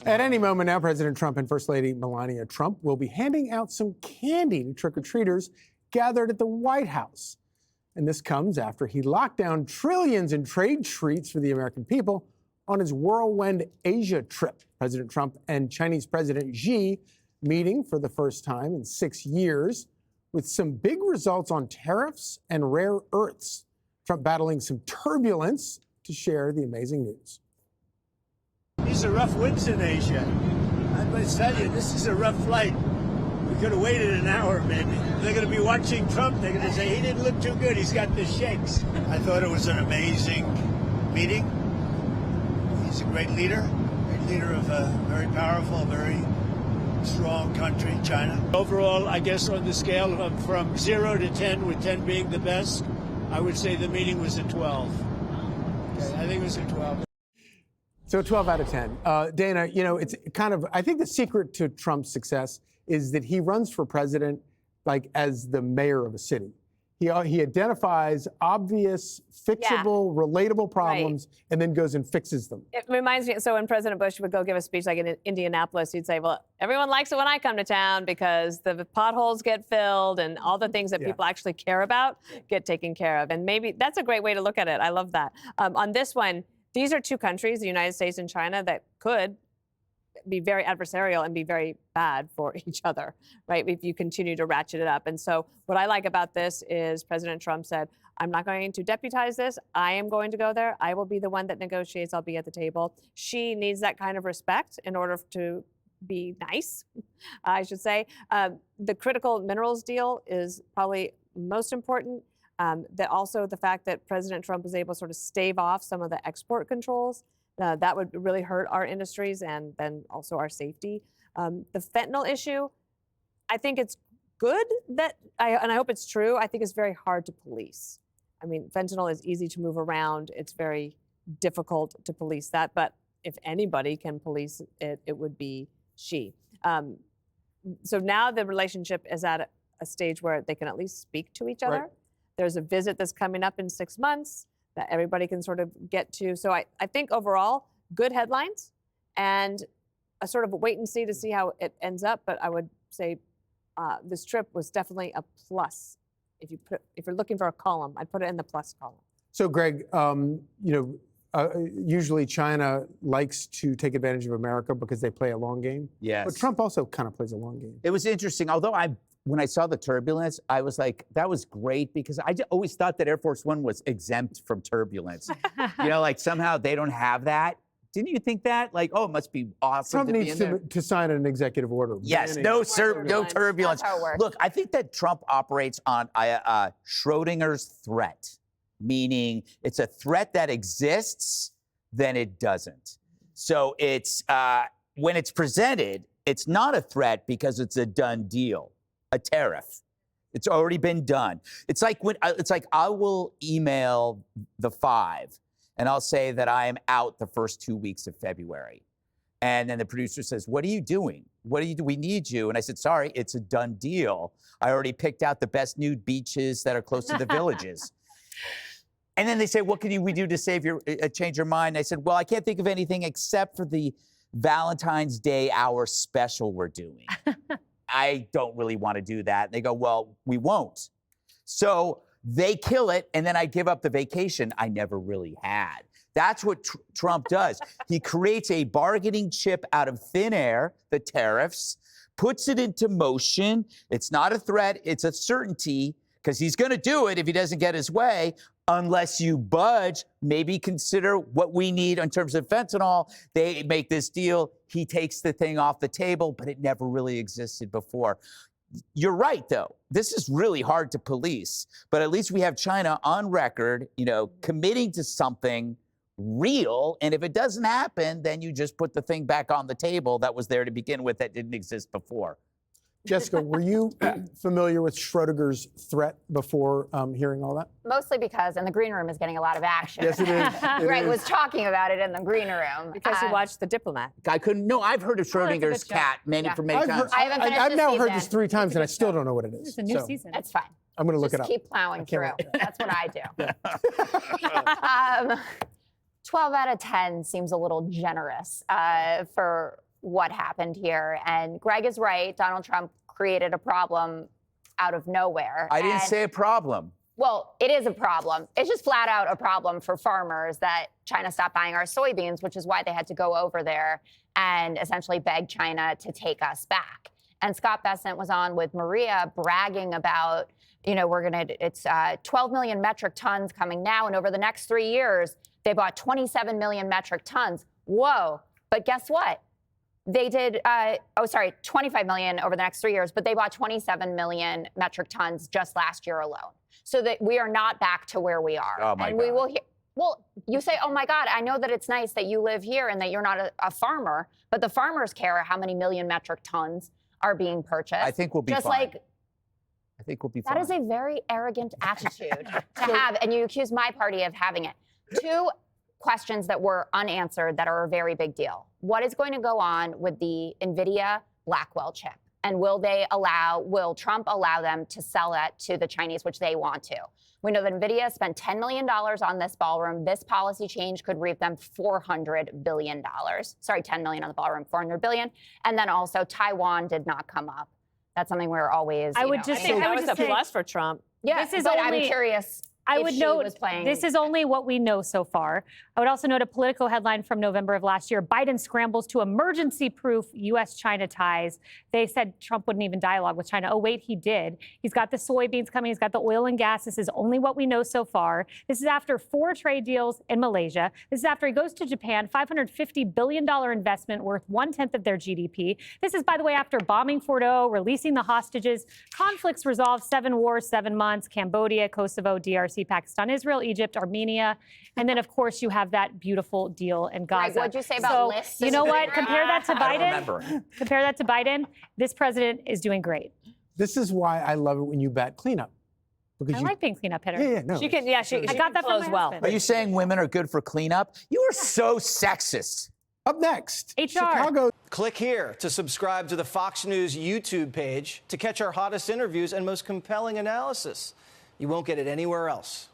At any moment now, President Trump and First Lady Melania Trump will be handing out some candy to trick-or-treaters gathered at the White House. And this comes after he locked down trillions in trade treats for the American people on his whirlwind Asia trip. President Trump and Chinese President Xi meeting for the first time in 6 years with some big results on tariffs and rare earths. Trump battling some turbulence to share the amazing news. These are rough winds in Asia. I must tell you, this is a rough flight. We could have waited an hour, maybe. They're going to be watching Trump. They're going to say, he didn't look too good. He's got the shakes. I thought it was an amazing meeting. He's a great leader of a very powerful, very strong country, China. Overall, I guess on the scale of from 0 to 10, with 10 being the best, I would say the meeting was a 12. Okay, I think it was a 12. So 12 out of 10. Dana, you know, it's kind of, I think the secret to Trump's success is that he runs for president like as the mayor of a city. He identifies obvious, fixable, relatable problems, and then goes and fixes them. It reminds me, so when President Bush would go give a speech like in Indianapolis, he'd say, well, everyone likes it when I come to town because the potholes get filled and all the things that people actually care about get taken care of. And maybe that's a great way to look at it. I love that. On this one, these are two countries, the United States and China, that could be very adversarial and be very bad for each other, right? If you continue to ratchet it up. And so what I like about this is President Trump said, I'm not going to deputize this. I am going to go there. I will be the one that negotiates. I'll be at the table. She needs that kind of respect in order to be nice, I should say. The critical minerals deal is probably most important. That also the fact that President Trump was able to sort of stave off some of the export controls. That would really hurt our industries and then also our safety. The fentanyl issue, I think it's good that, and I hope it's true, I think it's very hard to police. I mean, fentanyl is easy to move around. It's very difficult to police that. But if anybody can police it, it would be Xi. So now the relationship is at a stage where they can at least speak to each other. Right. There's a visit that's coming up in 6 months that everybody can sort of get to. So I think overall, good headlines and a sort of a wait and see to see how it ends up. But I would say this trip was definitely a plus. If you're looking for a column, I'd put it in the plus column. So Greg, usually China likes to take advantage of America because they play a long game. Yes. But Trump also kind of plays a long game. It was interesting, although when I saw the turbulence, I was like, that was great because I always thought that Air Force One was exempt from turbulence. You know, like somehow they don't have that. Didn't you think that? Like, oh, it must be awesome Trump to be needs in there. to sign an executive order. Yes, no turbulence. That's how it works. Look, I think that Trump operates on Schrodinger's threat, meaning it's a threat that exists, then it doesn't. So it's when it's presented, it's not a threat because it's a done deal. A tariff. It's already been done. It's like I will email the 5 and I'll say that I am out the first 2 weeks of February. And then the producer says, what are you doing? What do you do? We need you. And I said, sorry, it's a done deal. I already picked out the best nude beaches that are close to the villages. And then they say, what can we do to change your mind? And I said, well, I can't think of anything except for the Valentine's Day hour special we're doing. I don't really want to do that. And they go, well, we won't. So they kill it, and then I give up the vacation I never really had. That's what Trump does. He creates a bargaining chip out of thin air, the tariffs, puts it into motion. It's not a threat. It's a certainty because he's going to do it if he doesn't get his way. Unless you budge, maybe consider what we need in terms of fentanyl. They make this deal. He takes the thing off the table, but it never really existed before. You're right, though. This is really hard to police, but at least we have China on record, committing to something real. And if it doesn't happen, then you just put the thing back on the table that was there to begin with that didn't exist before. Jessica, were you familiar with Schrodinger's threat before hearing all that? Mostly because, and the green room is getting a lot of action. Yes, it is. Greg was talking about it in the green room. Because he watched The Diplomat. I couldn't. No, I've heard of Schrodinger's cat many times. I've now heard this 3 times, and I still don't know what it is. It's a new season. That's fine. I'm going to look it up. Just keep plowing through. That's what I do. 12 out of 10 seems a little generous for what happened here. And Greg is right. Donald Trump created a problem out of nowhere. I didn't say a problem. Well, it is a problem. It's just flat out a problem for farmers that China stopped buying our soybeans, which is why they had to go over there and essentially beg China to take us back. And Scott Bessent was on with Maria bragging about, it's 12 million metric tons coming now. And over the next 3 years, they bought 27 million metric tons. Whoa. But guess what? They did, 25 million over the next 3 years, but they bought 27 million metric tons just last year alone. So that we are not back to where we are. Oh my and God. we will hear, well, you say, oh my God, I know that it's nice that you live here and that you're not a farmer, but the farmers care how many million metric tons are being purchased. I think we'll be just fine. Like, I think we'll be fine. that is a very arrogant attitude to have, and you accuse my party of having it. Two questions that were unanswered that are a very big deal. What is going to go on with the NVIDIA Blackwell chip? And will Trump allow them to sell that to the Chinese, which they want to? We know that NVIDIA spent $10 million on this ballroom. This policy change could reap them $400 billion. Sorry, $10 million on the ballroom, $400 billion. And then also Taiwan did not come up. That's something we're always, I think that was a plus for Trump. Yeah, This is but only- I'm curious. I if would she note was playing. this is only what we know so far. I would also note a Politico headline from November of last year. Biden scrambles to emergency-proof U.S.-China ties. They said Trump wouldn't even dialogue with China. Oh, wait, he did. He's got the soybeans coming. He's got the oil and gas. This is only what we know so far. This is after 4 trade deals in Malaysia. This is after he goes to Japan, $550 billion investment worth 1/10 of their GDP. This is, by the way, after bombing Fordo, releasing the hostages. Conflicts resolved, 7 wars, 7 months, Cambodia, Kosovo, DRC, Pakistan, Israel, Egypt, Armenia. And then, of course, you have that beautiful deal in Gaza. Greg, what'd you say about lists? You know what? Compare that to I don't Biden. remember. Compare that to Biden. This president is doing great. This is why I love it when you bat cleanup. Because I you, like being cleanup hitter. yeah, no. She can, yeah, she I can got that from close my well. husband. Are you saying women are good for cleanup? You are so sexist. Up next, HR. Chicago. Click here to subscribe to the Fox News YouTube page to catch our hottest interviews and most compelling analysis. You won't get it anywhere else.